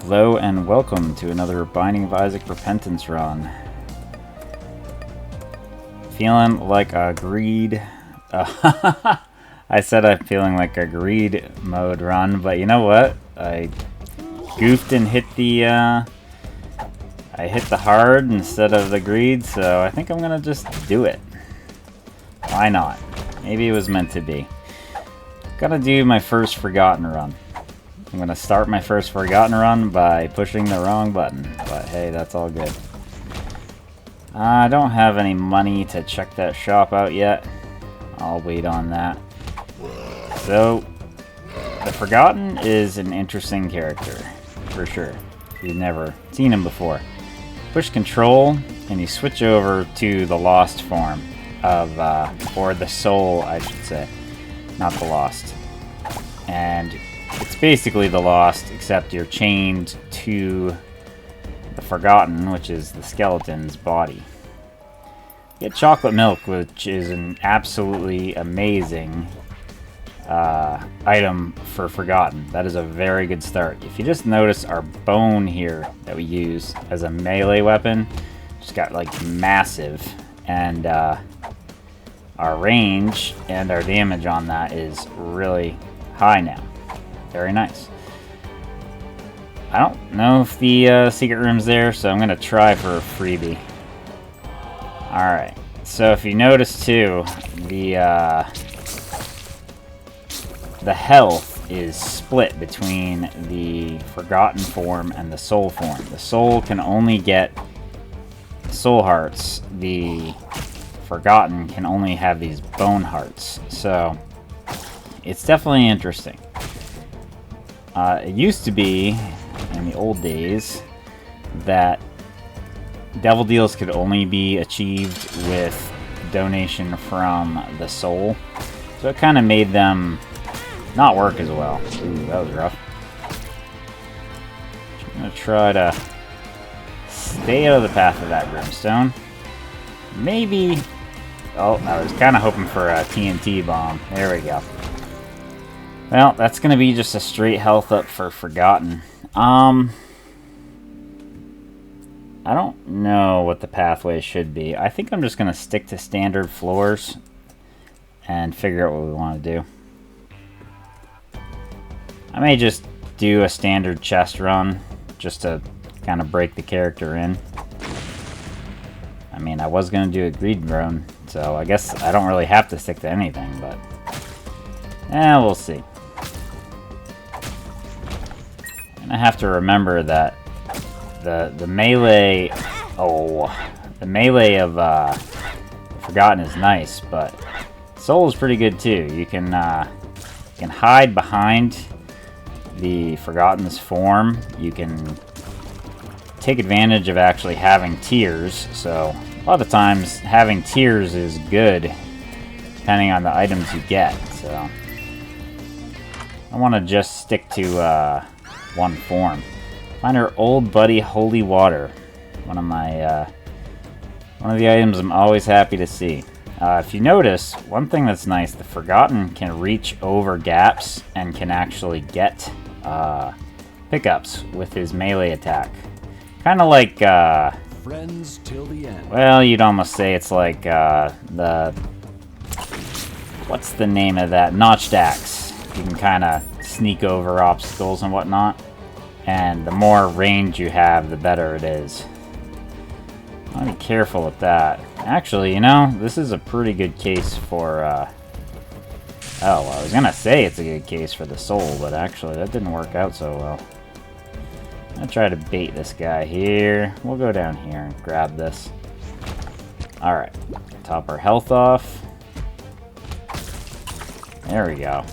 Hello and welcome to another Binding of Isaac Repentance run. Feeling like a greed... I said I'm feeling like a greed mode run, but you know what? I goofed and hit the... I hit the hard instead of the greed, so I think I'm gonna just do it. Why not? Maybe it was meant to be. Gotta do my first Forgotten run. I'm gonna start my first Forgotten run by pushing the wrong button, but hey, that's all good. I don't have any money to check that shop out yet. I'll wait on that. So, the Forgotten is an interesting character, for sure. If you've never seen him before. Push Control, and you switch over to the Lost form of, or the Soul, I should say. Not the Lost. And it's basically the Lost, except you're chained to the Forgotten, which is the skeleton's body. You get chocolate milk, which is an absolutely amazing item for Forgotten. That is a very good start. If you just notice our bone here that we use as a melee weapon, just got like massive, and our range and our damage on that is really high now. Very nice. I don't know if the secret room's there, so I'm going to try for a freebie. Alright, so if you notice too, the health is split between the Forgotten form and the Soul form. The Soul can only get Soul Hearts. The Forgotten can only have these Bone Hearts. So, it's definitely interesting. It used to be, in the old days, that Devil Deals could only be achieved with donation from the Soul. So it kind of made them not work as well. Ooh, that was rough. I'm going to try to stay out of the path of that Brimstone. Maybe... Oh, I was kind of hoping for a TNT bomb. There we go. Well, that's going to be just a straight health up for Forgotten. I don't know what the pathway should be. I think I'm just going to stick to standard floors and figure out what we want to do. I may just do a standard chest run just to kind of break the character in. I mean, I was going to do a greed run, so I guess I don't really have to stick to anything, but we'll see. I have to remember that the melee, the melee of Forgotten is nice, but Soul is pretty good too. You can hide behind the Forgotten's form. You can take advantage of actually having tears. So a lot of times having tears is good, depending on the items you get. So I want to just stick to one form. Find our old buddy Holy Water. One of the items I'm always happy to see. If you notice, one thing that's nice, the Forgotten can reach over gaps and can actually get pickups with his melee attack. Kind of like friends till the end. Well, you'd almost say it's like what's the name of that? Notched axe. You can kind of sneak over obstacles and whatnot. And the more range you have, the better it is. I'll be careful with that. Actually, you know, this is a pretty good case for, oh, well, I was gonna say it's a good case for the Soul, but actually that didn't work out so well. I'll try to bait this guy here. We'll go down here and grab this. Alright. Top our health off. There we go.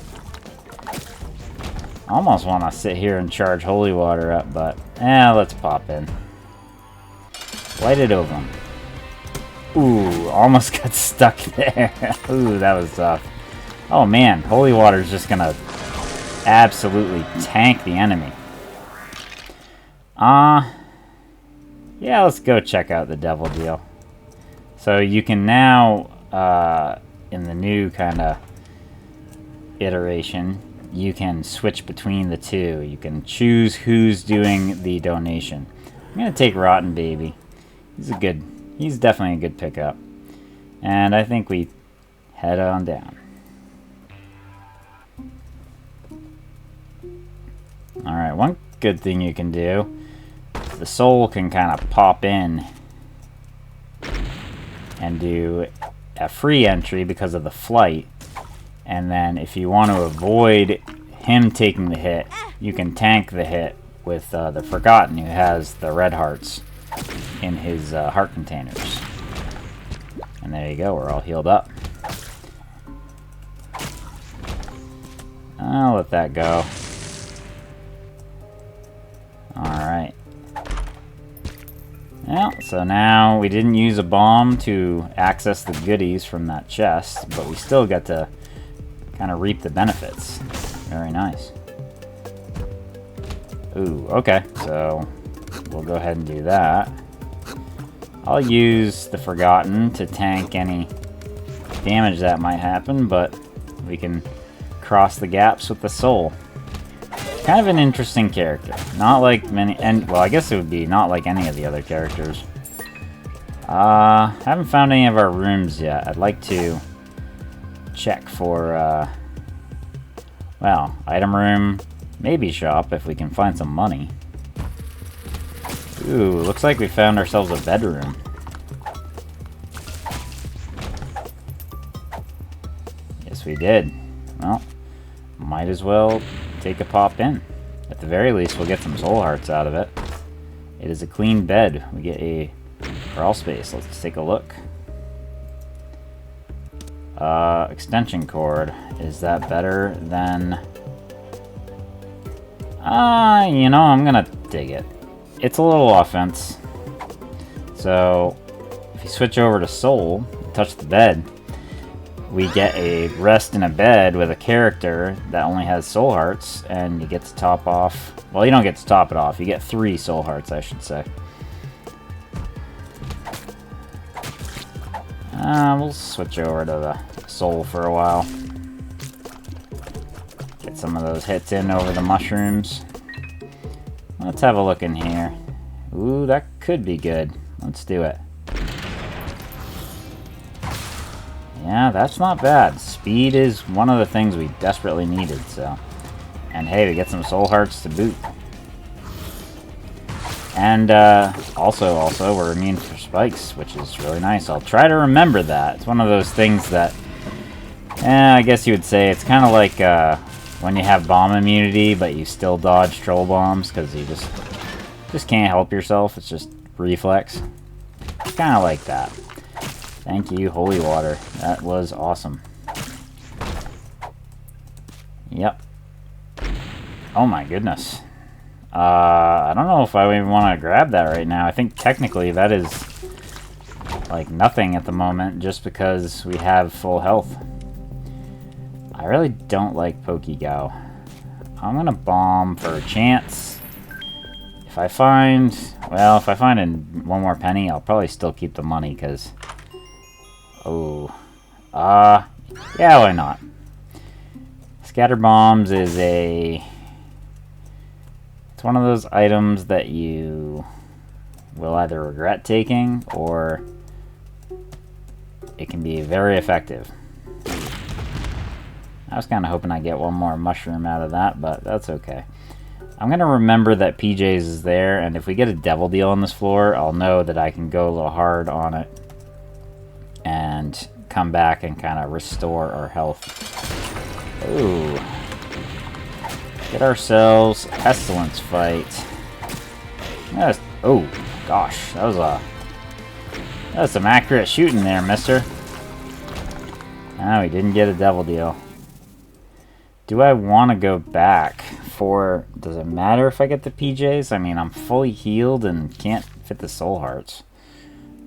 I almost want to sit here and charge Holy Water up, but let's pop in. Light it over him. Ooh, almost got stuck there. Ooh, that was tough. Oh man, Holy Water is just gonna absolutely tank the enemy. Yeah, let's go check out the Devil Deal. So you can now, in the new kind of iteration, you can switch between the two. You can choose who's doing the donation. I'm going to take Rotten Baby. He's definitely a good pickup. And I think we head on down. Alright, one good thing you can do, the soul can kind of pop in and do a free entry because of the flight. And then if you want to avoid him taking the hit, you can tank the hit with the Forgotten, who has the red hearts in his heart containers. And there you go, we're all healed up. I'll let that go. Alright. Well, so now we didn't use a bomb to access the goodies from that chest, but we still get to kind of reap the benefits. Very nice. Ooh, okay, so we'll go ahead and do that. I'll use the Forgotten to tank any damage that might happen, but we can cross the gaps with the Soul. Kind of an interesting character. Not like many, and well, I guess it would be not like any of the other characters. Haven't found any of our rooms yet. I'd like to check for, well, item room, maybe shop if we can find some money. Ooh, looks like we found ourselves a bedroom. Yes, we did. Well, might as well take a pop in. At the very least, we'll get some soul hearts out of it. It is a clean bed. We get a crawl space. Let's take a look. Extension cord. Is that better than... you know, I'm gonna dig it. It's a little offense. So, if you switch over to Soul, touch the bed, we get a rest in a bed with a character that only has soul hearts, and you get to top off... Well, you don't get to top it off. You get 3 soul hearts, I should say. We'll switch over to the Soul for a while. Get some of those hits in over the mushrooms. Let's have a look in here. Ooh, that could be good. Let's do it. Yeah, that's not bad. Speed is one of the things we desperately needed, so... And hey, we get some soul hearts to boot. And, also, we're immune for spikes, which is really nice. I'll try to remember that. It's one of those things that... I guess you would say it's kind of like, when you have bomb immunity, but you still dodge troll bombs, because you just can't help yourself. It's just reflex. It's kind of like that. Thank you, holy water. That was awesome. Yep. Oh my goodness. I don't know if I even want to grab that right now. I think technically that is like nothing at the moment, just because we have full health. I really don't like Pokegao. I'm gonna bomb for a chance. If I find one more penny, I'll probably still keep the money, because... Oh. Yeah, why not? Scatter Bombs is a... It's one of those items that you will either regret taking, or it can be very effective. I was kind of hoping I'd get one more mushroom out of that, but that's okay. I'm going to remember that PJ's is there, and if we get a Devil Deal on this floor, I'll know that I can go a little hard on it and come back and kind of restore our health. Ooh. Get ourselves Pestilence Fight. Yes. Oh, gosh. That was some accurate shooting there, mister. No, we didn't get a Devil Deal. Do I want to go back for... Does it matter if I get the PJs? I mean, I'm fully healed and can't fit the soul hearts.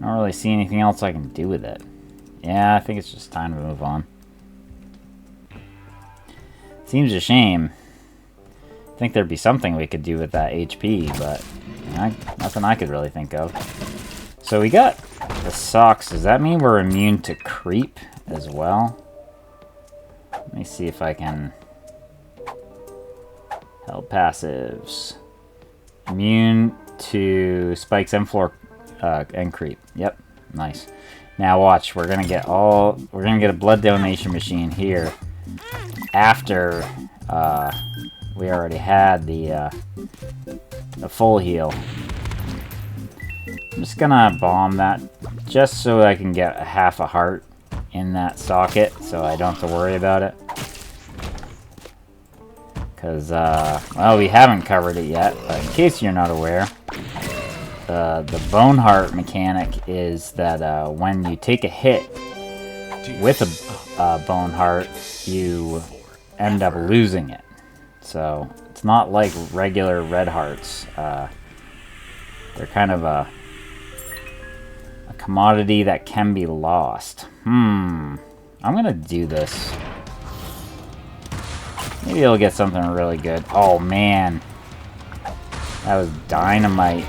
I don't really see anything else I can do with it. Yeah, I think it's just time to move on. Seems a shame. I think there'd be something we could do with that HP, but nothing I could really think of. So we got the socks. Does that mean we're immune to creep as well? Let me see if I can Held passives. Immune to spikes and floor and creep. Yep, nice. Now watch, we're gonna get a blood donation machine here after we already had the full heal. I'm just gonna bomb that just so I can get a half a heart in that socket so I don't have to worry about it. Because, well, we haven't covered it yet, but in case you're not aware, the bone heart mechanic is that when you take a hit with a bone heart, you end up losing it. So, it's not like regular red hearts. They're kind of a commodity that can be lost. I'm gonna do this. Maybe it'll get something really good. Oh, man. That was dynamite.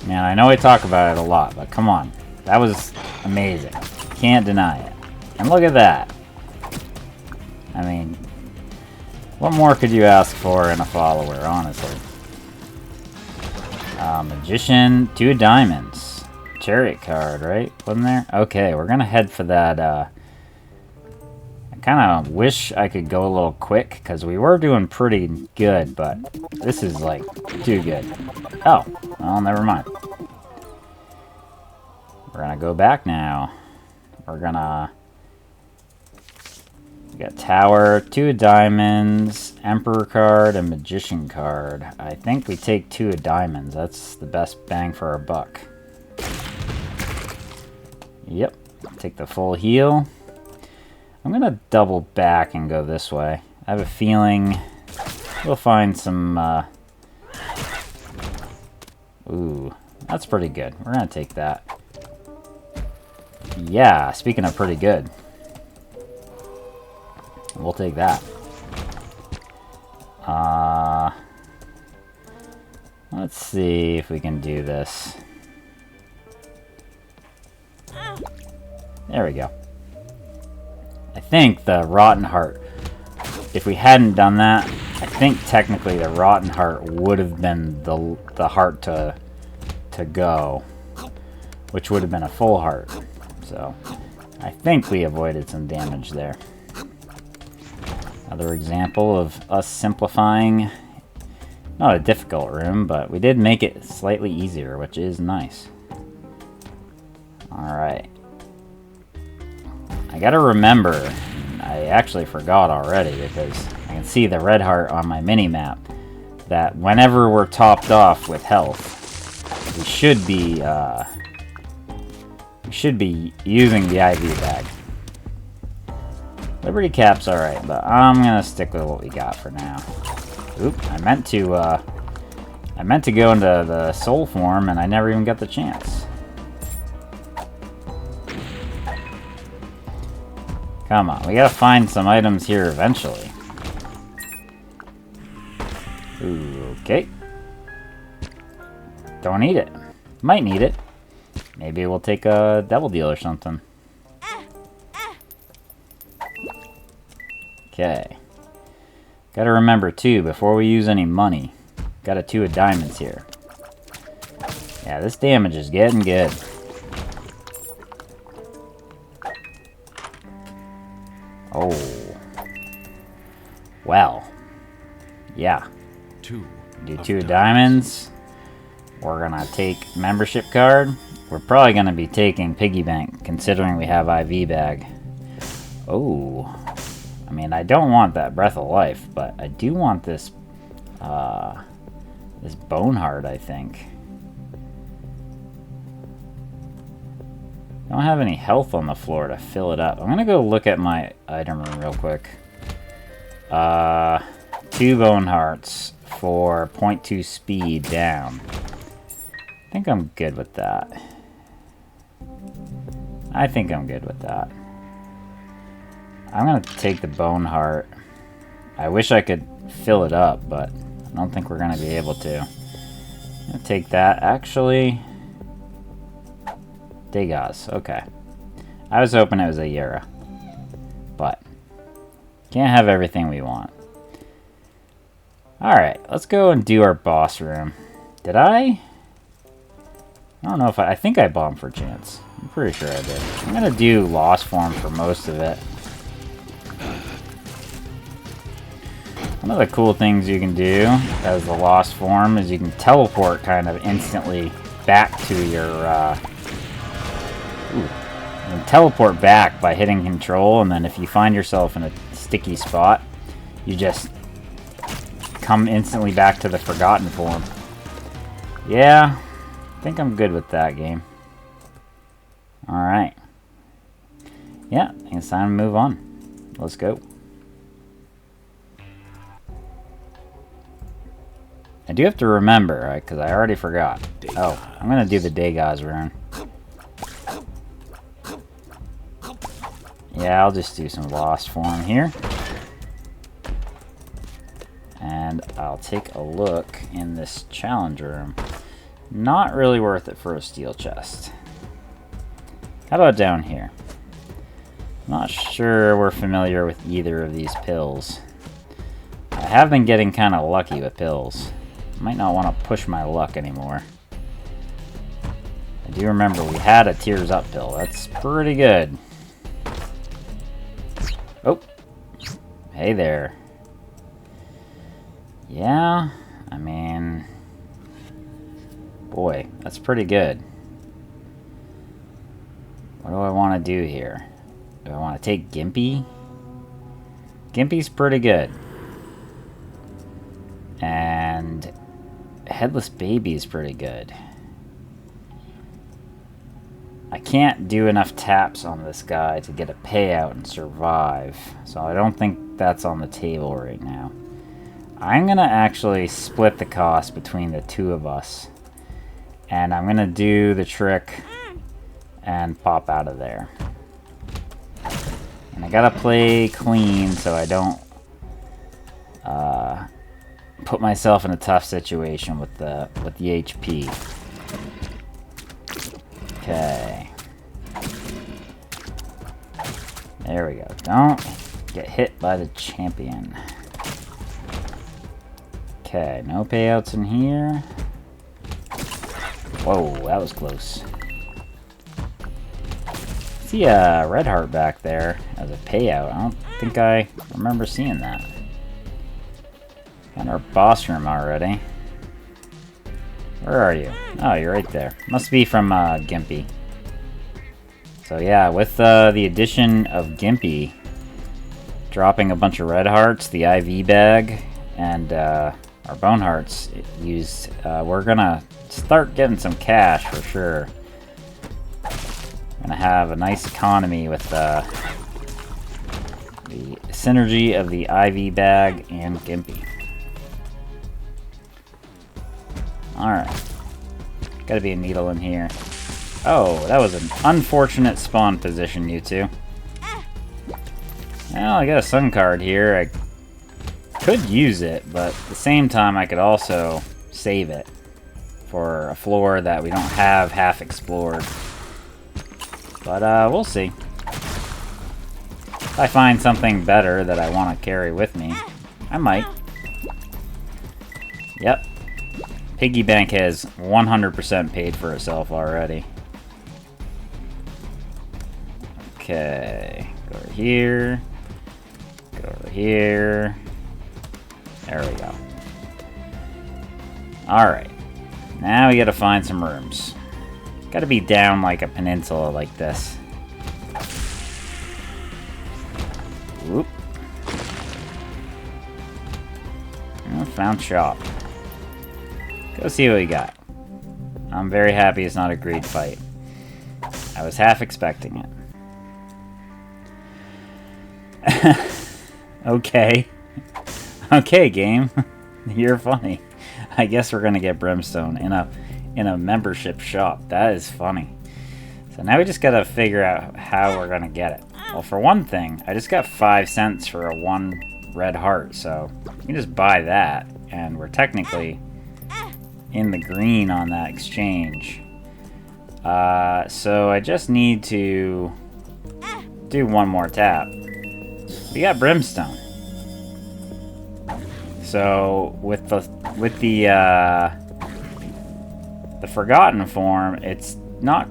Man, I know I talk about it a lot, but come on. That was amazing. Can't deny it. And look at that. I mean, what more could you ask for in a follower, honestly? Magician, 2 diamonds. Chariot card, right? Wasn't there? Okay, we're gonna head for that, I kind of wish I could go a little quick, because we were doing pretty good, but this is, like, too good. Oh, well, never mind. We're gonna go back now. We're gonna... We got Tower, 2 diamonds, Emperor card, and Magician card. I think we take 2 diamonds. That's the best bang for our buck. Yep, take the full heal. I'm gonna double back and go this way. I have a feeling we'll find some, Ooh, that's pretty good. We're gonna take that. Yeah, speaking of pretty good. We'll take that. Let's see if we can do this. There we go. I think the Rotten Heart, if we hadn't done that, I think technically the Rotten Heart would have been the heart to go, which would have been a full heart. So I think we avoided some damage there. Another example of us simplifying. Not a difficult room, but we did make it slightly easier, which is nice. Alright. I gotta remember, I actually forgot already because I can see the red heart on my mini-map, that whenever we're topped off with health, we should be using the IV bag. Liberty Cap's alright, but I'm gonna stick with what we got for now. Oop, I meant to go into the soul form and I never even got the chance. Come on, we gotta find some items here eventually. Ooh, okay. Don't need it. Might need it. Maybe we'll take a Devil Deal or something. Okay. Gotta remember too, before we use any money, got a 2 of diamonds here. Yeah, this damage is getting good. Oh. Well. Yeah. 2 Do 2 of diamonds. We're gonna take membership card. We're probably gonna be taking piggy bank, considering we have IV bag. Oh. I mean, I don't want that Breath of Life, but I do want this, this Bone Heart, I think. I don't have any health on the floor to fill it up. I'm gonna go look at my item room real quick. 2 Bone Hearts for 0.2 speed down. I think I'm good with that. I think I'm good with that. I'm gonna take the Bone Heart. I wish I could fill it up, but I don't think we're gonna be able to. I'm gonna take that. Actually, Degas. Okay. I was hoping it was a Yura, but Can't have everything we want. Alright, let's go and do our boss room. Did I? I don't know if I think I bombed for chance. I'm pretty sure I did. I'm gonna do Lost Form for most of it. One of the cool things you can do as the Lost Form is you can teleport kind of instantly back to your, you can teleport back by hitting control, and then if you find yourself in a sticky spot, you just come instantly back to the Forgotten Form. Yeah, I think I'm good with that game. Alright. Yeah, I think it's time to move on. Let's go. I do have to remember, right, because I already forgot. Oh, I'm going to do the Dagaz rune. Yeah, I'll just do some Lost Form here. And I'll take a look in this challenge room. Not really worth it for a steel chest. How about down here? Not sure we're familiar with either of these pills. I have been getting kind of lucky with pills. Might not want to push my luck anymore. I do remember we had a Tears Up pill. That's pretty good. Oh. Hey there. Yeah, I mean... Boy, that's pretty good. What do I want to do here? Do I want to take Gimpy? Gimpy's pretty good. And... Headless Baby is pretty good. I can't do enough taps on this guy to get a payout and survive, so I don't think that's on the table right now. I'm gonna actually split the cost between the two of us, and I'm gonna do the trick and pop out of there. And I gotta play clean so I don't put myself in a tough situation with the HP. Okay. There we go. Don't get hit by the champion. Okay, no payouts in here. Whoa, that was close. See a red heart back there as a payout. I don't think I remember seeing that. Got our boss room already. Where are you? Oh, you're right there. Must be from Gimpy. So yeah, with the addition of Gimpy, dropping a bunch of red hearts, the IV bag, and our bone hearts used, we're gonna start getting some cash for sure. Gonna have a nice economy with the synergy of the IV bag and Gimpy. Alright. Gotta be a needle in here. Oh, that was an unfortunate spawn position, you two. Well, I got a sun card here. I could use it, but at the same time I could also save it for a floor that we don't have half explored. But we'll see. If I find something better that I want to carry with me, I might. Yep. Piggy bank has 100% paid for itself already. Okay, go over here. Go over here. There we go. Alright. Now we gotta find some rooms. Gotta be down like a peninsula like this. Whoop. Oh, found shop. Go see what we got. I'm very happy it's not a greed fight. I was half expecting it. Okay. Okay, game. You're funny. I guess we're gonna get Brimstone in a membership shop. That is funny. So now we just gotta figure out how we're gonna get it. Well, for one thing, I just got 5 cents for a 1 red heart, so you can just buy that, and we're technically in the green on that exchange. So I just need to do one more tap. We got Brimstone. So with the Forgotten form, it's not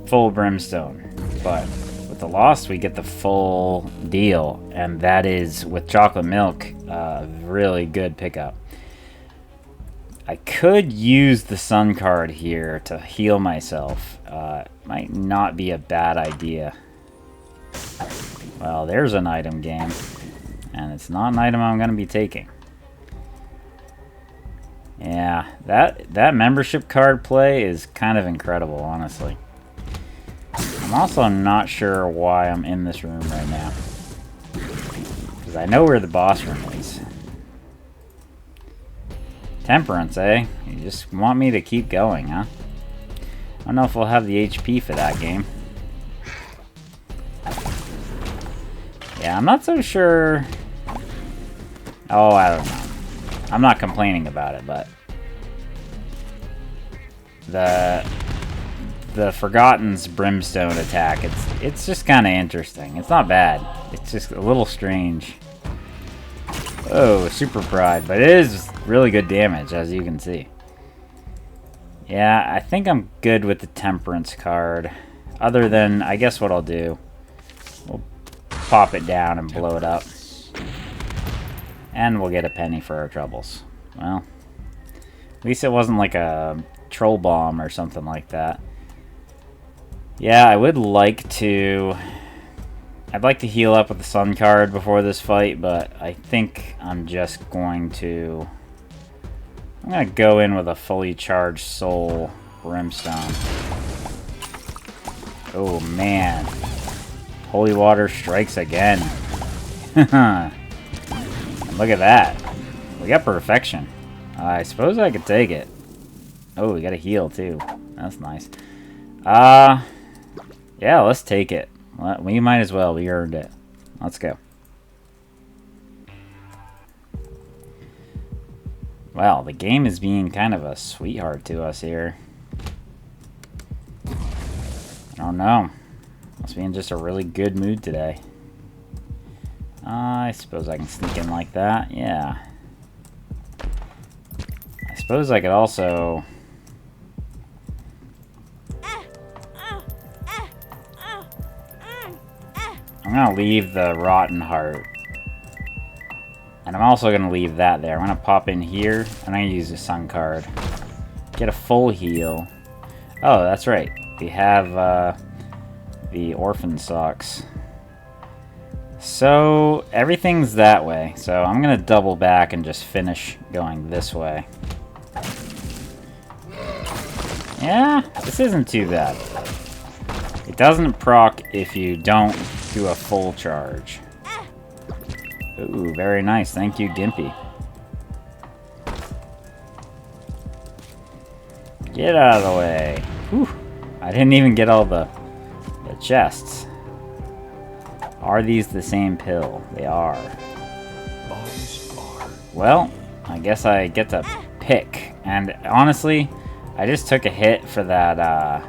full Brimstone, but with the Lost we get the full deal, and that is with Chocolate Milk, really good pickup. I could use the Sun card here to heal myself. Might not be a bad idea. Well, there's an item game, and it's not an item I'm going to be taking. Yeah, that membership card play is kind of incredible, honestly. I'm also not sure why I'm in this room right now, because I know where the boss room is. Temperance, eh? You just want me to keep going, huh? I don't know if we'll have the HP for that game. Yeah, I'm not so sure. Oh, I don't know. I'm not complaining about it, but the Forgotten's Brimstone attack, it's just kind of interesting. It's not bad. It's just a little strange. Oh, Super Pride, but it is really good damage, as you can see. Yeah, I think I'm good with the Temperance card. Other than, I guess what I'll do, we'll pop it down and blow it up. And we'll get a penny for our troubles. Well, at least it wasn't like a troll bomb or something like that. Yeah, I would like to... I'd like to heal up with the Sun card before this fight, but I think I'm just going to... I'm going to go in with a fully charged Soul Brimstone. Oh, man. Holy Water strikes again. Look at that. We got perfection. I suppose I could take it. Oh, we got a heal, too. That's nice. Yeah, let's take it. We might as well. We earned it. Let's go. Well, the game is being kind of a sweetheart to us here. I don't know. Must be in just a really good mood today. I suppose I can sneak in like that. Yeah. I suppose I could also... I'm going to leave the Rotten Heart. And I'm also going to leave that there. I'm going to pop in here, and I'm going to use the Sun card. Get a full heal. Oh, that's right. We have the Orphan Socks. So, everything's that way. So, I'm going to double back and just finish going this way. Yeah, this isn't too bad. It doesn't proc if you don't do a full charge. Ooh, very nice. Thank you, Gimpy. Get out of the way. Whew. I didn't even get all the chests. Are these the same pill? They are. Well, I guess I get to pick. And honestly, I just took a hit for that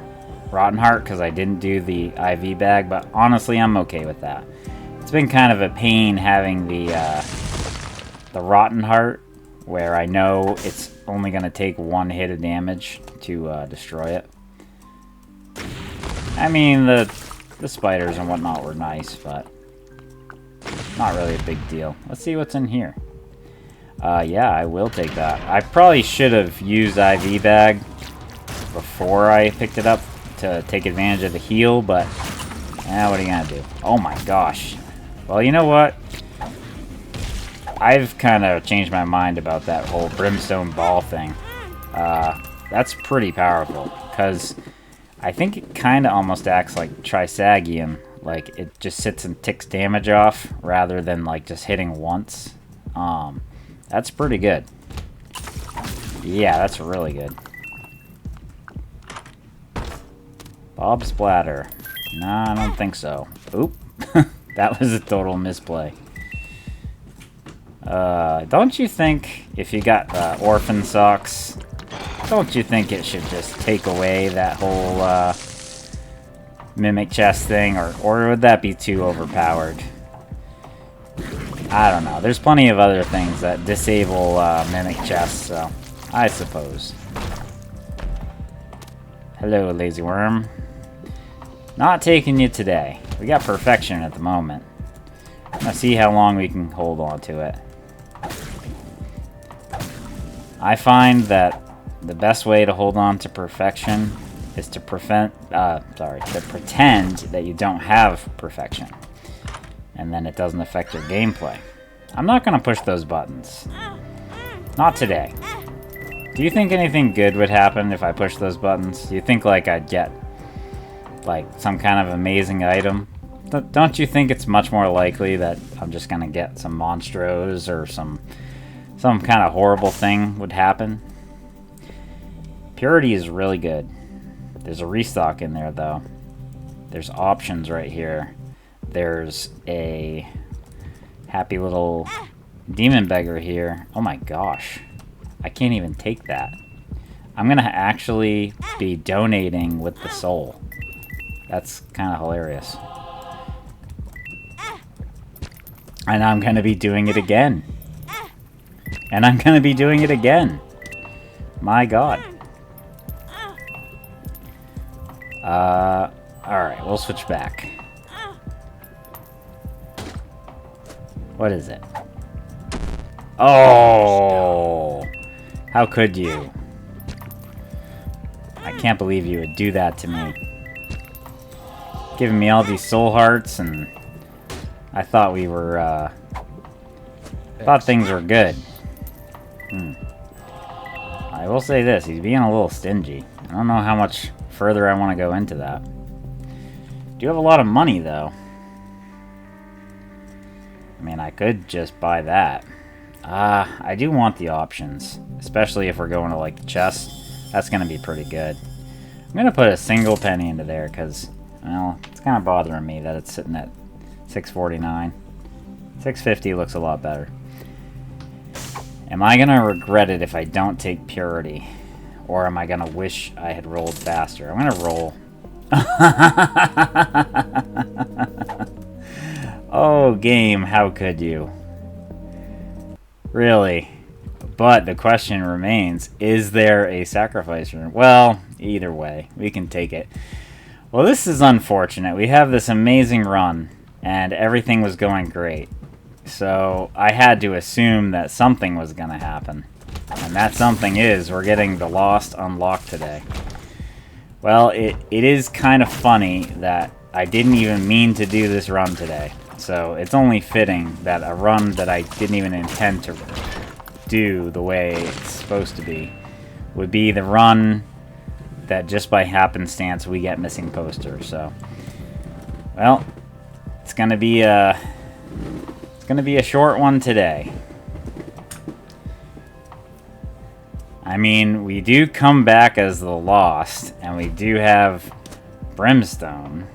Rotten Heart because I didn't do the IV bag, but honestly, I'm okay with that. It's been kind of a pain having the Rotten Heart, where I know it's only going to take one hit of damage to destroy it. I mean, the spiders and whatnot were nice, but not really a big deal. Let's see what's in here. Yeah, I will take that. I probably should have used IV bag before I picked it up to take advantage of the heal, but what are you gonna do? Oh my gosh. Well, you know what? I've kind of changed my mind about that whole Brimstone Ball thing. That's pretty powerful, because I think it kind of almost acts like Trisagion. Like, it just sits and ticks damage off, rather than, like, just hitting once. That's pretty good. Yeah, that's really good. Bob Splatter. Nah, I don't think so. Oop. That was a total misplay. Don't you think if you got Orphan Socks, don't you think it should just take away that whole Mimic Chest thing, or would that be too overpowered? I don't know. There's plenty of other things that disable mimic chests, so I suppose. Hello, lazy worm. Not taking you today. We got perfection at the moment. I'm gonna see how long we can hold on to it. I find that the best way to hold on to perfection is to pretend that you don't have perfection. And then it doesn't affect your gameplay. I'm not gonna push those buttons. Not today. Do you think anything good would happen if I pushed those buttons? Do you think like I'd get like some kind of amazing item? Don't you think it's much more likely that I'm just gonna get some monstros or some kind of horrible thing would happen? Purity is really good. There's a restock in there though. There's options right here. There's a happy little demon beggar here. Oh my gosh. I can't even take that. I'm gonna actually be donating with the soul. That's kind of hilarious. And I'm gonna be doing it again. And I'm gonna be doing it again. My god. Alright, we'll switch back. What is it? Oh! How could you? I can't believe you would do that to me. Giving me all these soul hearts, and I thought we were, thought things were good. I will say this, he's being a little stingy. I don't know how much further I want to go into that. Do have a lot of money, though. I mean, I could just buy that. I do want the options, especially if we're going to, like, the chest. That's going to be pretty good. I'm going to put a single penny into there, because, well, it's kind of bothering me that it's sitting at $6.49. $6.50 looks a lot better. Am I going to regret it if I don't take purity? Or am I going to wish I had rolled faster? I'm going to roll. Oh, game, how could you? Really? But the question remains, is there a sacrifice room? Well, either way, we can take it. Well, this is unfortunate. We have this amazing run, and everything was going great. So I had to assume that something was going to happen. And that something is, we're getting the Lost unlocked today. Well, it is kind of funny that I didn't even mean to do this run today. So it's only fitting that a run that I didn't even intend to do the way it's supposed to be would be the run that just by happenstance we get missing posters. So, well, it's gonna be a short one today. I mean, we do come back as the Lost, and we do have Brimstone.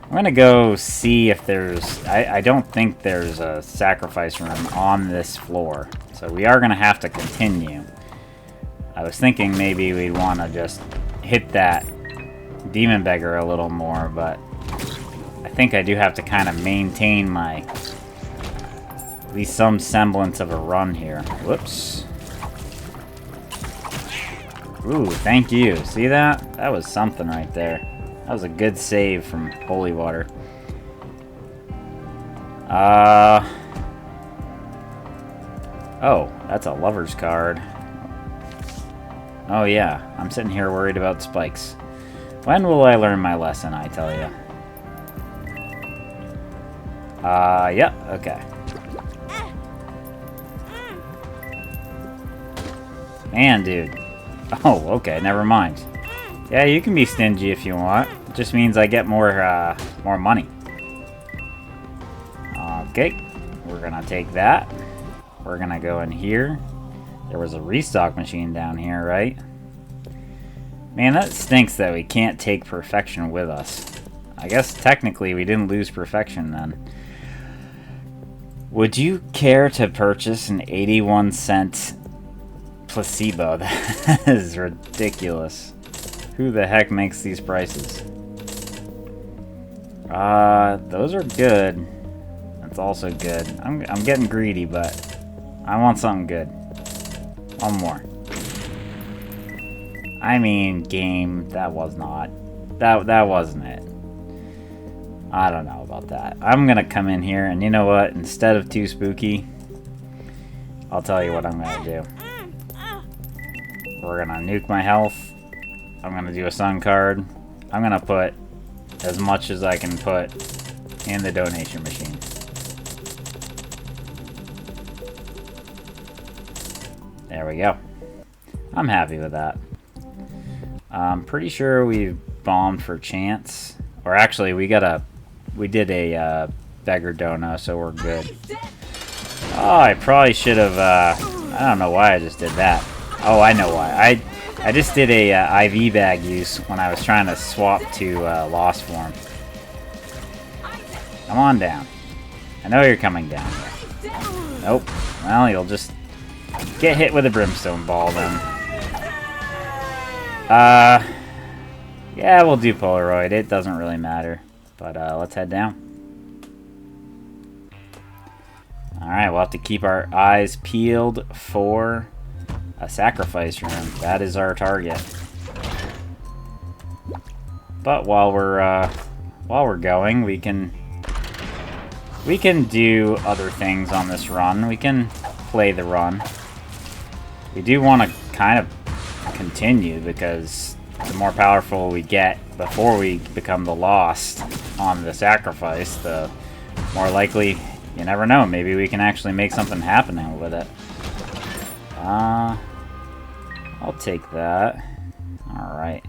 I'm gonna go see if there's... I don't think there's a sacrifice room on this floor, so we are gonna have to continue. I was thinking maybe we'd want to just hit that demon beggar a little more, but I think I do have to kind of maintain my... at least some semblance of a run here. Whoops. Ooh, thank you. See that? That was something right there. That was a good save from Holy Water. Oh, that's a lover's card. Oh yeah, I'm sitting here worried about spikes. When will I learn my lesson, I tell you? Yep, okay. Man, dude. Oh, okay, never mind. Yeah, you can be stingy if you want. It just means I get more money. Okay, we're gonna take that. We're gonna go in here. There was a restock machine down here, right? Man, that stinks that we can't take perfection with us. I guess technically we didn't lose perfection then. Would you care to purchase an 81-cent placebo? That is ridiculous. Who the heck makes these prices? Those are good. That's also good. I'm getting greedy, but I want something good. One more. I mean, game, that was not. That wasn't it. I don't know about that. I'm gonna come in here, and you know what? Instead of too spooky, I'll tell you what I'm gonna do. We're gonna nuke my health. I'm gonna do a sun card. I'm gonna put as much as I can put in the donation machine. There we go. I'm happy with that. I'm pretty sure we bombed for chance. Or actually, we did a beggar dono, so we're good. Oh, I probably should have, I don't know why I just did that. Oh, I know why. I just did a IV bag use when I was trying to swap to Lost Form. Come on down. I know you're coming down here. Nope. Well, you'll just get hit with a brimstone ball then. Yeah, we'll do Polaroid. It doesn't really matter. But let's head down. Alright, we'll have to keep our eyes peeled for a sacrifice room. That is our target. But while we're going, we can do other things on this run. We can play the run. We do want to kind of continue because the more powerful we get before we become the Lost on the sacrifice, the more likely, you never know, maybe we can actually make something happening with it. I'll take that. Alright.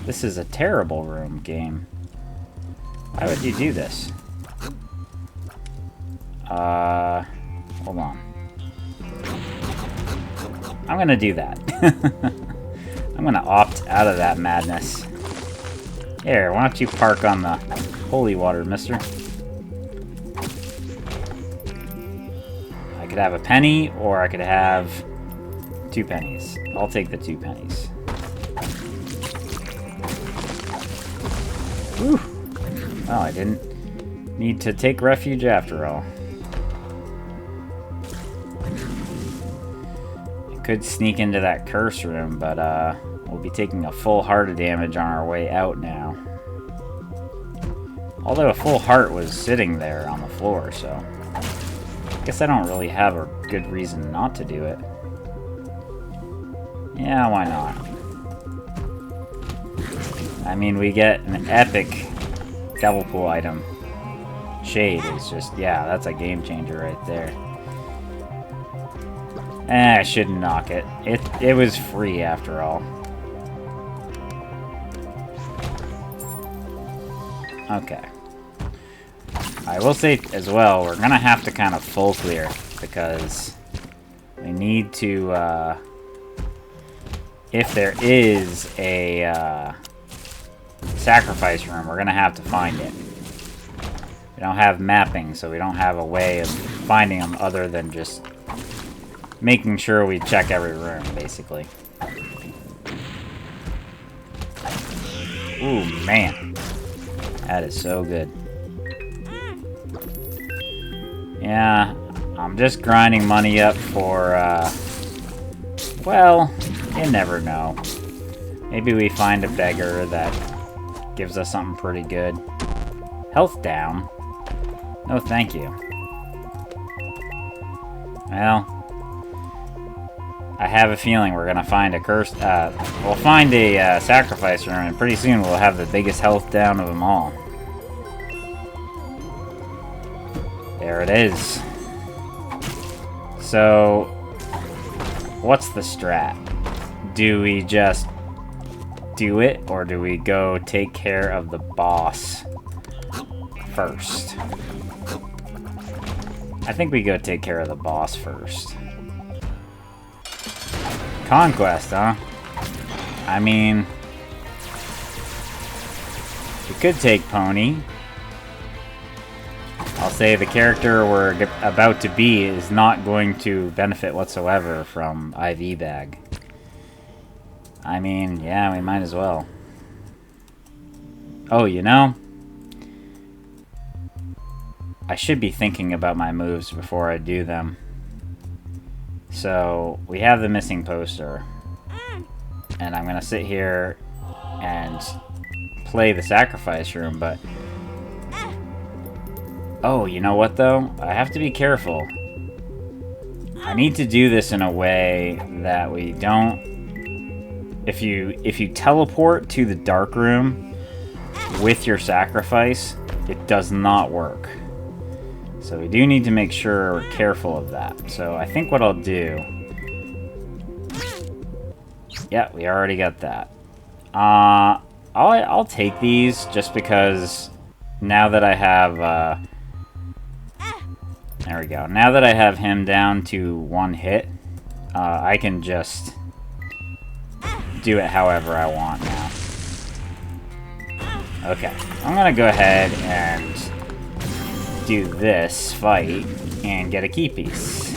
This is a terrible room, game. Why would you do this? Hold on. I'm gonna do that. I'm gonna opt out of that madness. Here, why don't you park on the holy water, mister? I could have a penny, or I could have 2 pennies. I'll take the 2 pennies. Whew. Well, I didn't need to take refuge after all. I could sneak into that curse room, but we'll be taking a full heart of damage on our way out now. Although a full heart was sitting there on the floor, so I guess I don't really have a good reason not to do it. Yeah, why not? I mean, we get an epic Devil Pool item. Shade is just, yeah, that's a game changer right there. I shouldn't knock it. It was free after all. Okay. I will say as well, we're gonna have to kind of full clear because we need to, if there is a sacrifice room, we're gonna have to find it. We don't have mapping, so we don't have a way of finding them other than just making sure we check every room, basically. Ooh, man. That is so good. Yeah, I'm just grinding money up for, well, you never know. Maybe we find a beggar that gives us something pretty good. Health down? No, thank you. Well, I have a feeling we're gonna find a curse. We'll find a sacrifice room, and pretty soon we'll have the biggest health down of them all. There it is. So, what's the strat? Do we just do it, or do we go take care of the boss first? I think we go take care of the boss first. Conquest, huh? I mean, we could take Pony. I'll say the character we're about to be is not going to benefit whatsoever from IV bag. I mean, yeah, we might as well. Oh, you know, I should be thinking about my moves before I do them. So, we have the missing poster. And I'm gonna sit here and play the sacrifice room, but... Oh, you know what though? I have to be careful. I need to do this in a way that we don't... If you teleport to the dark room with your sacrifice, it does not work. So we do need to make sure we're careful of that. So I think what I'll do... Yeah, we already got that. I'll take these just because now that I have... there we go. Now that I have him down to one hit, I can just do it however I want now. Okay, I'm gonna go ahead and do this fight and get a key piece.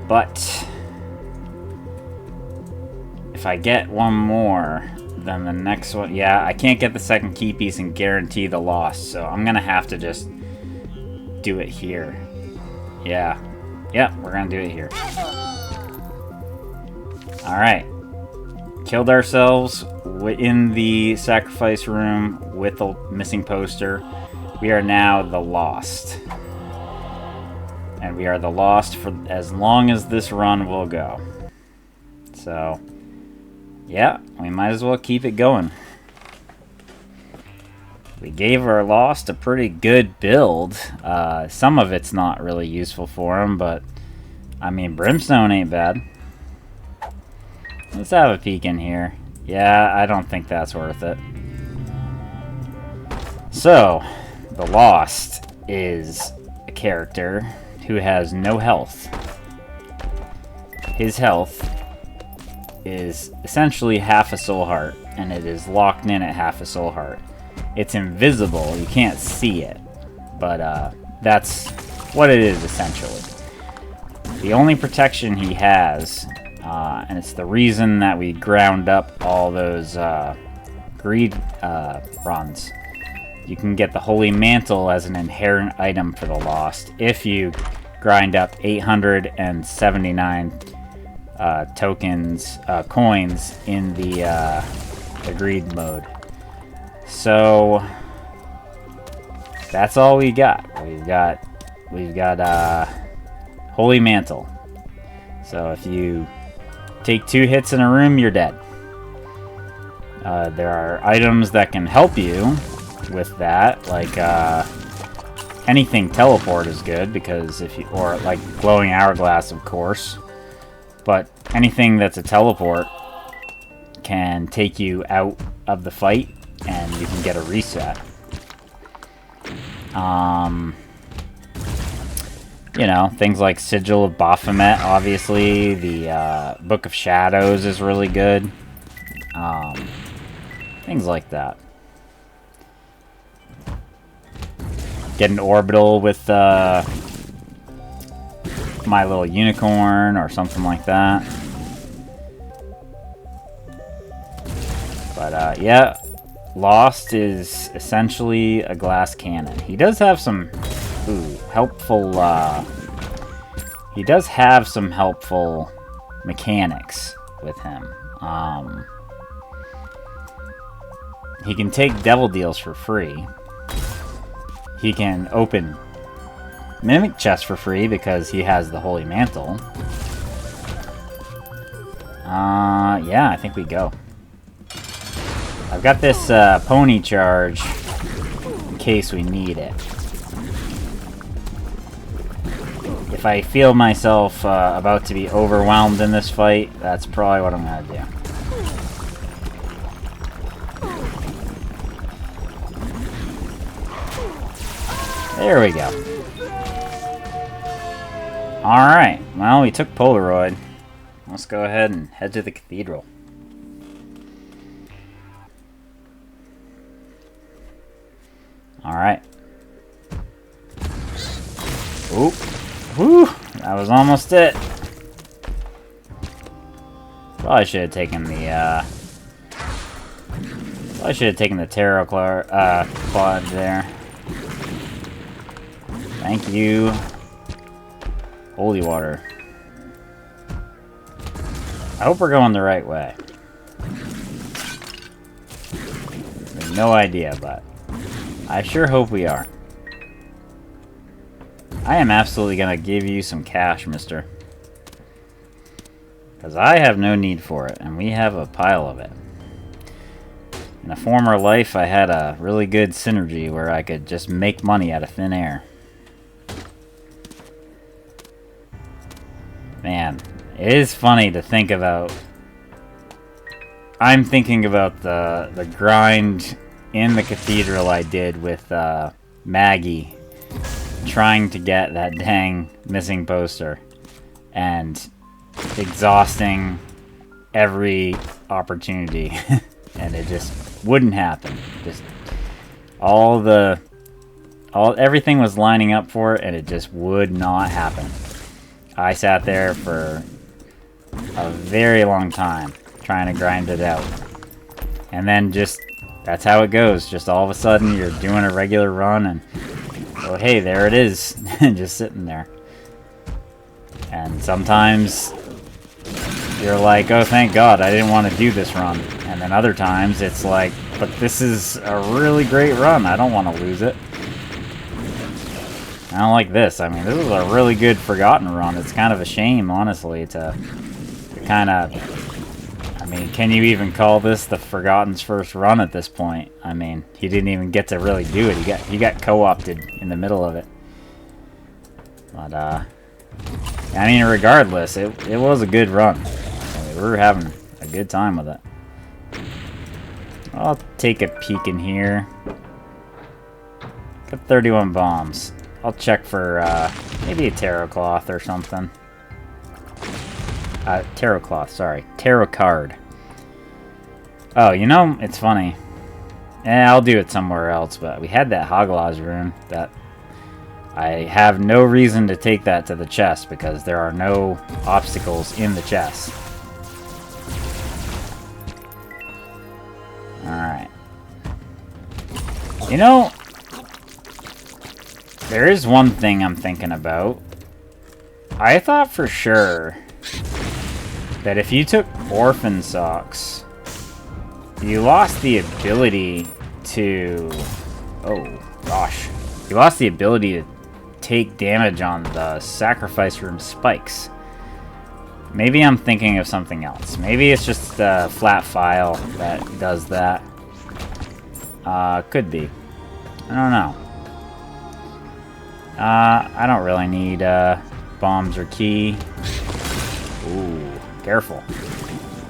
But if I get one more, then the next one... Yeah, I can't get the second key piece and guarantee the loss, so I'm gonna have to just do it here. Yeah. Yep, we're gonna do it here. Alright. Killed ourselves in the sacrifice room with the missing poster. We are now the Lost. And we are the Lost for as long as this run will go. So, yeah, we might as well keep it going. We gave our Lost a pretty good build. Some of it's not really useful for him, but, I mean, Brimstone ain't bad. Let's have a peek in here. Yeah, I don't think that's worth it. So, the Lost is a character who has no health. His health is essentially half a soul heart, and it is locked in at half a soul heart. It's invisible, you can't see it, but that's what it is essentially. The only protection he has, and it's the reason that we ground up all those greed runs. You can get the Holy Mantle as an inherent item for the Lost if you grind up 879 coins in the greed mode. So that's all we got. We've got Holy Mantle. So if you take 2 hits in a room, you're dead. There are items that can help you with that, like anything teleport is good because or like glowing hourglass, of course, but anything that's a teleport can take you out of the fight and you can get a reset. You know, things like Sigil of Baphomet, obviously. The Book of Shadows is really good. Things like that. Get an orbital with My Little Unicorn or something like that. But yeah, Lost is essentially a glass cannon. He does have some helpful mechanics with him. He can take devil deals for free. He can open Mimic chests for free because he has the Holy Mantle. Yeah, I think we go. I've got this pony charge in case we need it. If I feel myself about to be overwhelmed in this fight, that's probably what I'm gonna do. There we go. Alright, well, we took Polaroid. Let's go ahead and head to the cathedral. Alright. Oop. Whew! That was almost it. Probably should have taken the, Probably should have taken the Tarot Quad there. Thank you. Holy water. I hope we're going the right way. I have no idea, but I sure hope we are. I am absolutely gonna give you some cash, mister. Because I have no need for it, and we have a pile of it. In a former life, I had a really good synergy where I could just make money out of thin air. Man, it is funny to think about. I'm thinking about the grind in the cathedral I did with Maggie, trying to get that dang missing poster, and exhausting every opportunity, and it just wouldn't happen. Just everything was lining up for it, and it just would not happen. I sat there for a very long time trying to grind it out. And then just, that's how it goes. Just all of a sudden you're doing a regular run and, oh hey, there it is. Just sitting there. And sometimes you're like, oh thank God, I didn't want to do this run. And then other times it's like, but this is a really great run. I don't want to lose it. I don't like this. I mean, this is a really good Forgotten run. It's kind of a shame, honestly, to kind of... I mean, can you even call this the Forgotten's first run at this point? I mean, he didn't even get to really do it. He got co-opted in the middle of it. But, I mean, regardless, it was a good run. I mean, we were having a good time with it. I'll take a peek in here. Got 31 bombs. I'll check for, maybe a tarot cloth or something. Tarot cloth, sorry. Tarot card. Oh, you know, it's funny. I'll do it somewhere else, but we had that Haglaz rune that I have no reason to take that to the chest because there are no obstacles in the chest. Alright. You know, there is one thing I'm thinking about. I thought for sure that if you took Orphan Socks, you lost the ability to... Oh, gosh. You lost the ability to take damage on the Sacrifice Room spikes. Maybe I'm thinking of something else. Maybe it's just a flat file that does that. Could be. I don't know. I don't really need bombs or key. Ooh, careful.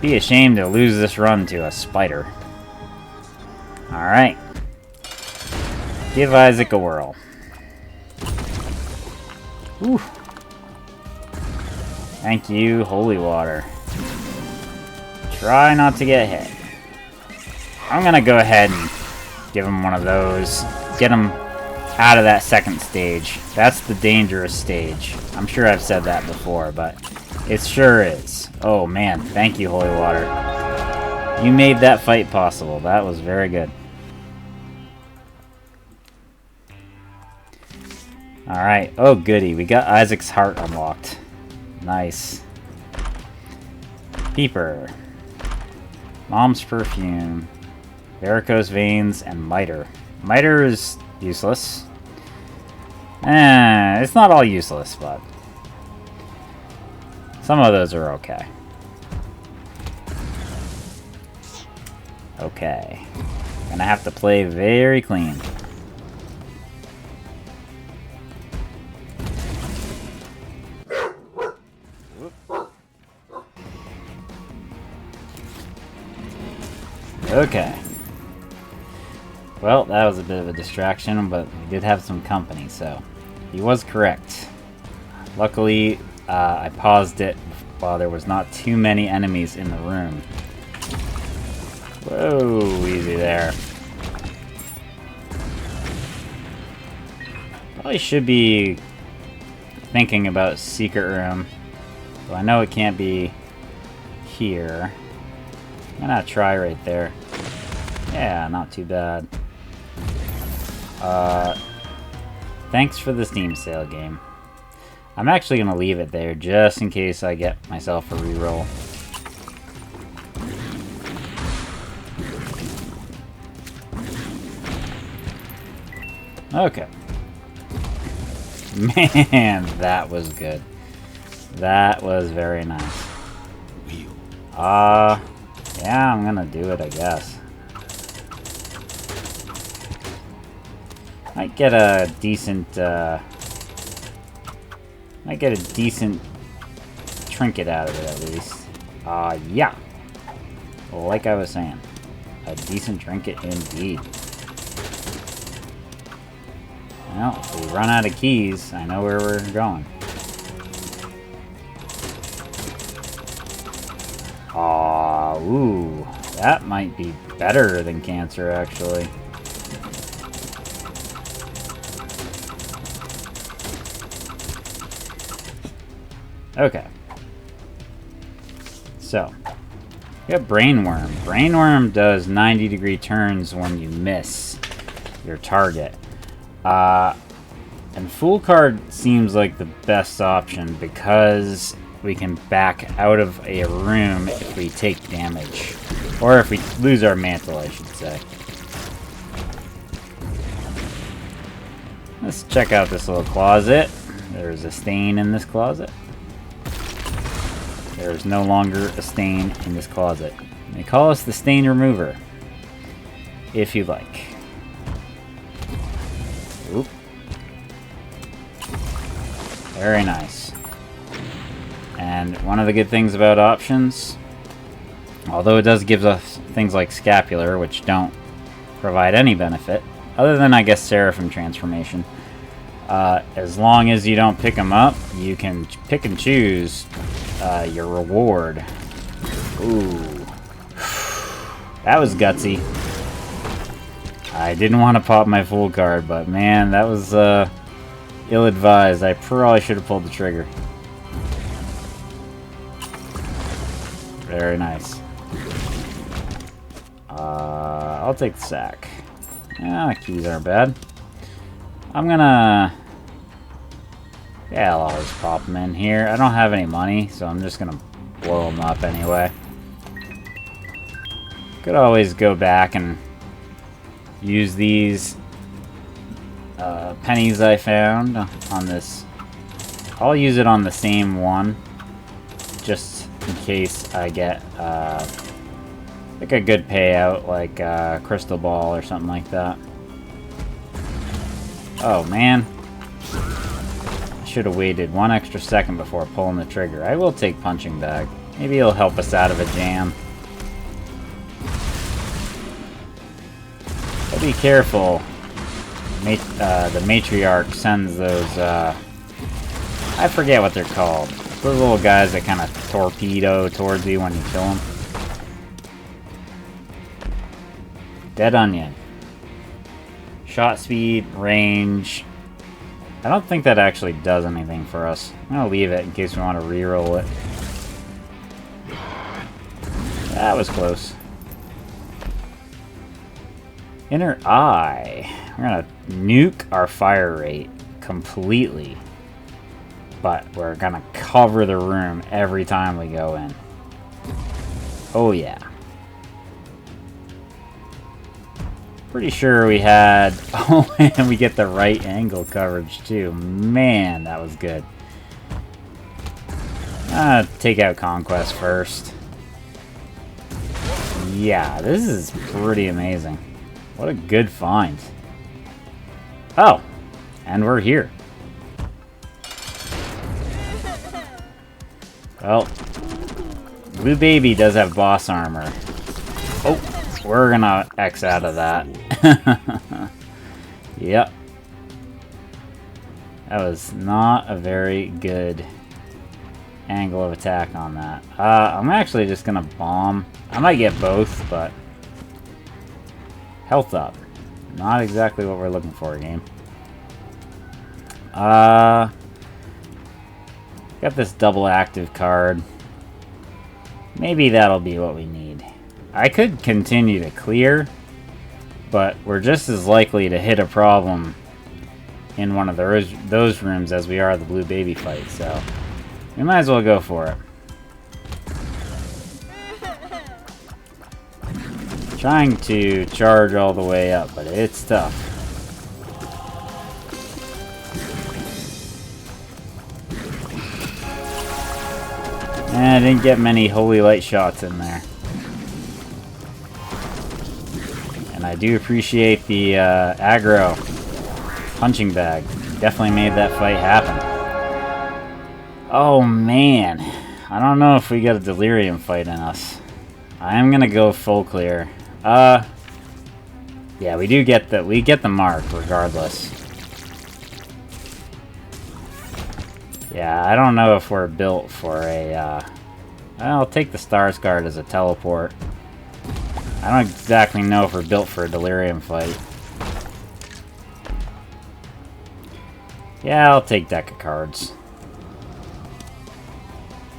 Be ashamed to lose this run to a spider. Alright. Give Isaac a whirl. Whew. Thank you, holy water. Try not to get hit. I'm gonna go ahead and give him one of those. Get him out of that second stage. That's the dangerous stage. I'm sure I've said that before, but it sure is. Oh man, thank you, holy water. You made that fight possible. That was very good. Alright, oh goody, we got Isaac's heart unlocked. Nice. Peeper. Mom's perfume. Varicose veins and miter. Miter is useless. It's not all useless, but some of those are okay. Okay. Gonna have to play very clean. Okay. Well, that was a bit of a distraction, but we did have some company, so he was correct. Luckily, I paused it while there was not too many enemies in the room. Whoa, easy there. Probably should be thinking about secret room. So I know it can't be here. I'm gonna try right there. Yeah, not too bad. Thanks for the Steam sale game. I'm actually gonna leave it there just in case I get myself a reroll. Okay. Man, that was good. That was very nice. Yeah, I'm gonna do it, I guess. Might get a decent, trinket out of it, at least. Yeah. Like I was saying. A decent trinket indeed. Well, if we run out of keys, I know where we're going. Ooh. That might be better than cancer, actually. Okay. So, we have Brainworm. Brainworm does 90-degree turns when you miss your target. And Fool Card seems like the best option because we can back out of a room if we take damage. Or if we lose our mantle, I should say. Let's check out this little closet. There's a stain in this closet. There's no longer a stain in this closet. They call us the stain remover. If you like. Oop. Very nice. And one of the good things about options, although it does give us things like scapular, which don't provide any benefit, other than, I guess, Seraphim transformation, as long as you don't pick them up, you can pick and choose your reward. Ooh. That was gutsy. I didn't want to pop my Fool Card, but man, that was ill-advised. I probably should have pulled the trigger. Very nice. I'll take the sack. Yeah, keys aren't bad. I'm gonna... Yeah, I'll always pop them in here. I don't have any money, so I'm just gonna blow them up anyway. Could always go back and use these pennies I found on this. I'll use it on the same one, just in case I get like a good payout, like Crystal Ball or something like that. Oh man, I should have waited 1 extra second before pulling the trigger. I will take Punching Bag. Maybe it'll help us out of a jam. But be careful. The Matriarch sends those, I forget what they're called. Those little guys that kind of torpedo towards you when you kill them. Dead Onion. Shot speed, range. I don't think that actually does anything for us. I'm gonna leave it in case we want to reroll it. That was close. Inner Eye. We're gonna nuke our fire rate completely. But we're gonna cover the room every time we go in. Oh yeah. Pretty sure we had... Oh, and we get the right angle coverage too. Man, that was good. Take out Conquest first. Yeah, this is pretty amazing. What a good find. Oh, and we're here. Well, Blue Baby does have boss armor. Oh, we're gonna X out of that. Yep. That was not a very good angle of attack on that. I'm actually just gonna bomb. I might get both, but health up. Not exactly what we're looking for, game. Got this double active card. Maybe that'll be what we need. I could continue to clear, but we're just as likely to hit a problem in one of those rooms as we are the blue baby fight, so we might as well go for it. Trying to charge all the way up, but it's tough. I didn't get many holy light shots in there. And I do appreciate the aggro punching bag. Definitely made that fight happen. Oh man. I don't know if we got a delirium fight in us. I am gonna go full clear. Yeah, we get the mark regardless. Yeah, I don't know if we're built for a, I'll take the Stars card as a teleport. I don't exactly know if we're built for a delirium fight. Yeah, I'll take deck of cards.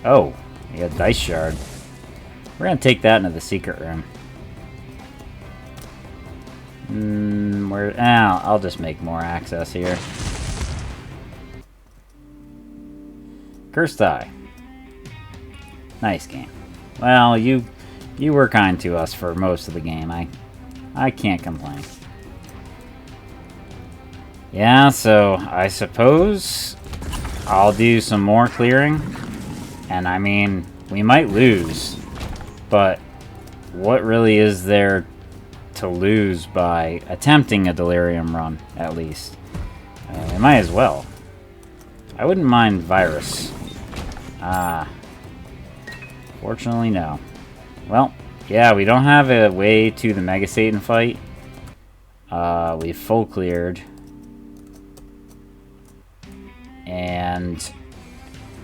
Oh, we got Dice Shard. We're gonna take that into the secret room. I'll just make more access here. Cursed Eye. Nice game. Well, you were kind to us for most of the game. I can't complain. Yeah, so I suppose I'll do some more clearing. And I mean, we might lose, but what really is there to lose by attempting a delirium run, at least? We might as well. I wouldn't mind Virus. Fortunately, no. Well, yeah, we don't have a way to the Mega Satan fight. We've full cleared. And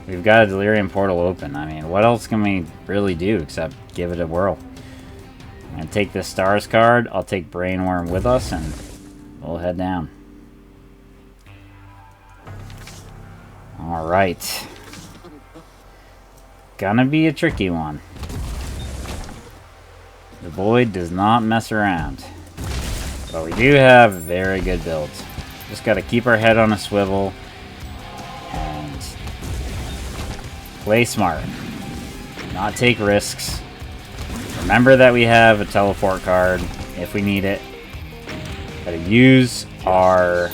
we've got a Delirium portal open. I mean, what else can we really do except give it a whirl? I'm going to take this Stars card. I'll take Brainworm with us, and we'll head down. Alright. Gonna be a tricky one. The Void does not mess around. But we do have very good builds. Just gotta keep our head on a swivel and play smart. Not take risks. Remember that we have a teleport card if we need it. Gotta use our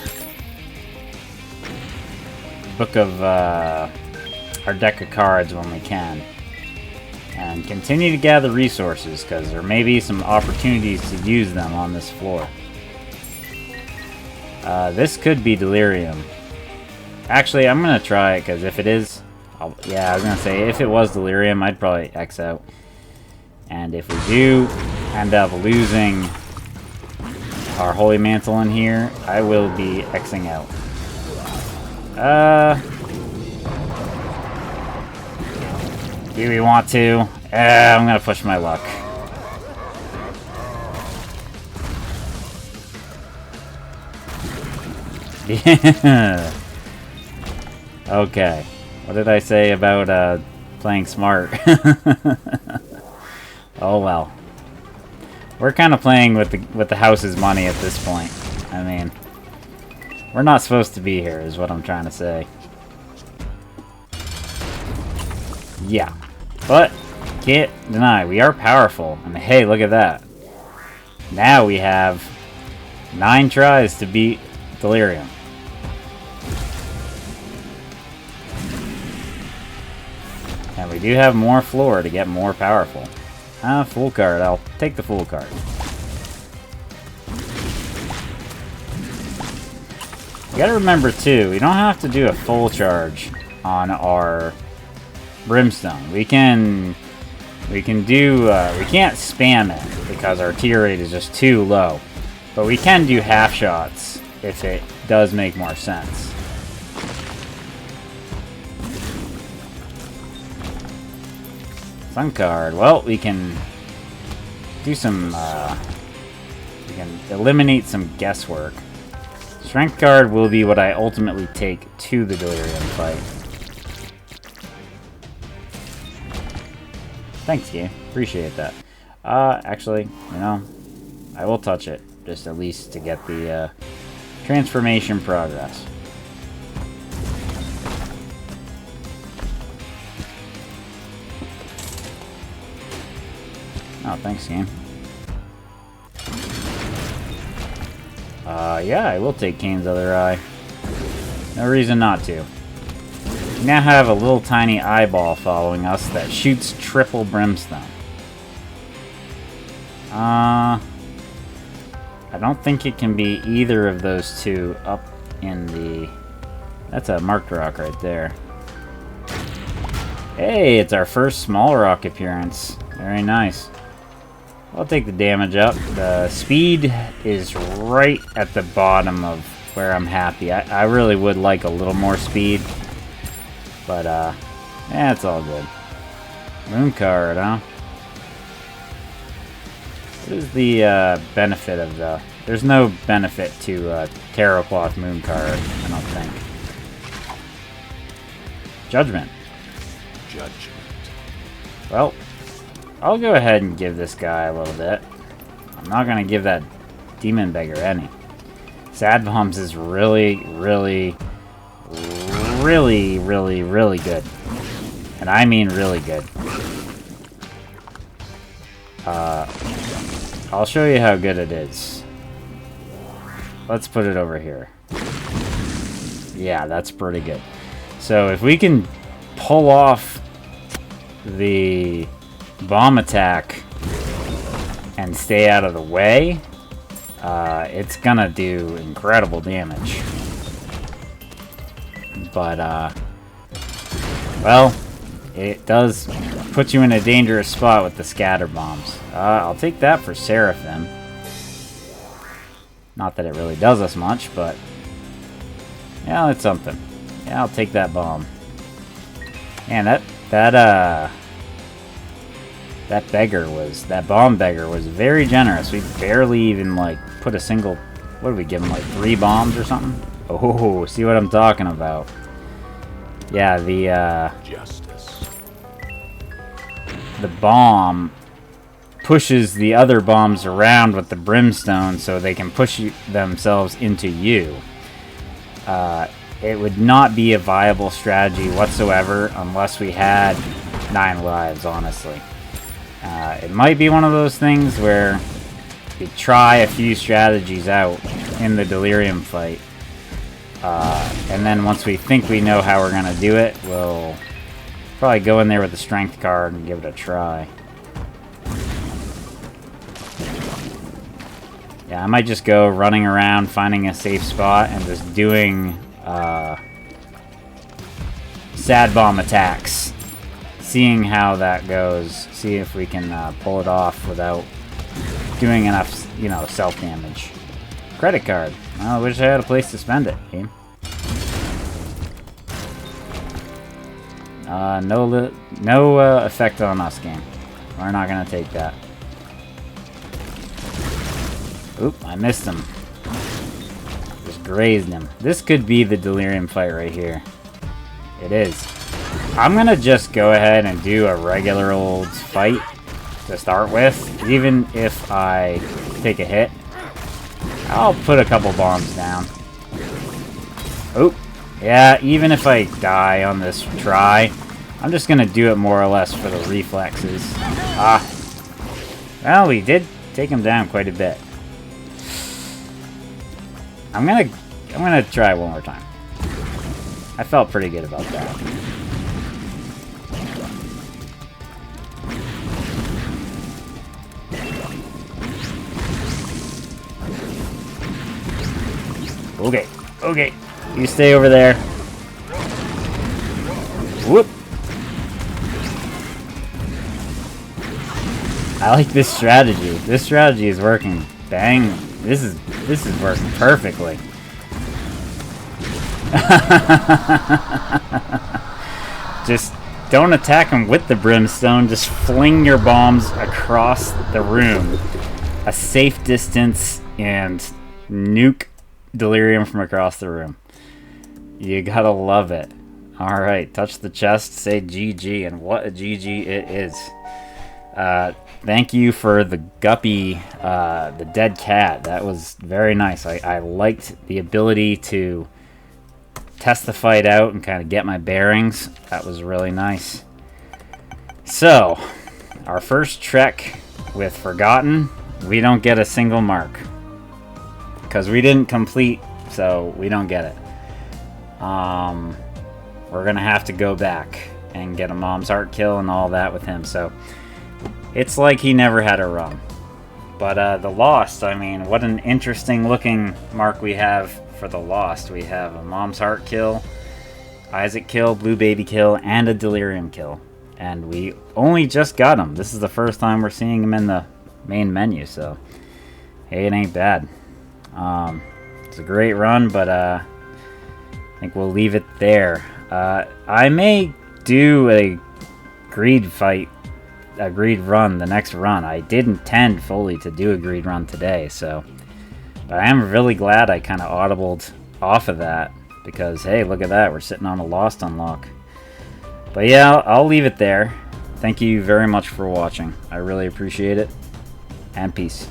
book of our deck of cards when we can. And continue to gather resources, because there may be some opportunities to use them on this floor. This could be Delirium. Actually, I'm going to try it, because if it is... yeah, I was going to say, if it was Delirium, I'd probably X out. And if we do end up losing our Holy Mantle in here, I will be Xing out. Do we want to? I'm gonna push my luck. Yeah. Okay. What did I say about playing smart? Oh well. We're kind of playing with the house's money at this point. I mean, we're not supposed to be here, is what I'm trying to say. Yeah. But, can't deny, we are powerful. And hey, look at that. Now we have 9 tries to beat Delirium. And we do have more floor to get more powerful. Full card. I'll take the full card. You gotta remember too, we don't have to do a full charge on our Brimstone. We can't spam it because our tier rate is just too low. But we can do half shots if it does make more sense. Sun card. Well, we can do some, we can eliminate some guesswork. Strength card will be what I ultimately take to the Delirium fight. Thanks, game. Appreciate that. Actually, you know, I will touch it. Just at least to get the, transformation progress. Oh, thanks, game. Yeah, I will take Kane's other eye. No reason not to. We now have a little tiny eyeball following us that shoots triple brimstone. I don't think it can be either of those two up in the... That's a marked rock right there. Hey, it's our first small rock appearance. Very nice. I'll take the damage up. The speed is right at the bottom of where I'm happy. I really would like a little more speed. But, yeah, it's all good. Moon card, huh? What is the, benefit of the... There's no benefit to, Terracloth Moon card, I don't think. Judgment. Judgment. Well, I'll go ahead and give this guy a little bit. I'm not going to give that Demon Beggar any. Sad Bombs is really, really, really, really, really good. And I mean really good. I'll show you how good it is. Let's put it over here. Yeah, that's pretty good. So if we can pull off the bomb attack and stay out of the way, it's gonna do incredible damage. But, well, it does put you in a dangerous spot with the scatter bombs. I'll take that for Seraphim. Not that it really does us much, but yeah, it's something. Yeah, I'll take that bomb. Man, that bomb beggar was very generous. We barely even, like, put a single... What did we give him, like 3 bombs or something? Oh, see what I'm talking about. Yeah, Justice. the bomb pushes the other bombs around with the brimstone so they can push themselves into you. It would not be a viable strategy whatsoever unless we had 9 lives, honestly. It might be one of those things where we try a few strategies out in the Delirium fight. And then once we think we know how we're going to do it, we'll probably go in there with the strength card and give it a try. Yeah, I might just go running around, finding a safe spot, and just doing sad bomb attacks. Seeing how that goes. See if we can pull it off without doing enough, you know, self-damage. Credit card. Well, I wish I had a place to spend it, game. No effect on us, game. We're not gonna take that. Oop, I missed him. Just grazed him. This could be the Delirium fight right here. It is. I'm gonna just go ahead and do a regular old fight to start with. Even if I take a hit, I'll put a couple bombs down. Oop. Yeah, even if I die on this try, I'm just gonna do it more or less for the reflexes. Well, we did take him down quite a bit. I'm gonna try one more time. I felt pretty good about that. Okay, okay. You stay over there. Whoop. I like this strategy. This strategy is working. Bang. This is working perfectly. Just don't attack them with the brimstone. Just fling your bombs across the room. A safe distance and nuke Delirium from across the room. You gotta love it. Alright, touch the chest, say GG, and what a GG it is. Thank you for the guppy, the dead cat. That was very nice. I liked the ability to test the fight out and kind of get my bearings. That was really nice. So, our first trek with Forgotten, we don't get a single mark. Because we didn't complete, so we don't get it. We're going to have to go back and get a Mom's Heart kill and all that with him. So, it's like he never had a run. But the Lost, I mean, what an interesting looking mark we have for the Lost. We have a Mom's Heart kill, Isaac kill, Blue Baby kill, and a Delirium kill. And we only just got him. This is the first time we're seeing him in the main menu, so hey, it ain't bad. It's a great run, but I think we'll leave it there. I may do a greed fight, a greed run, the next run. I did intend fully to do a greed run today, so but I am really glad I kind of audibled off of that, because hey, look at that, we're sitting on a Lost unlock. But yeah, I'll leave it there. Thank you very much for watching. I really appreciate it, and peace.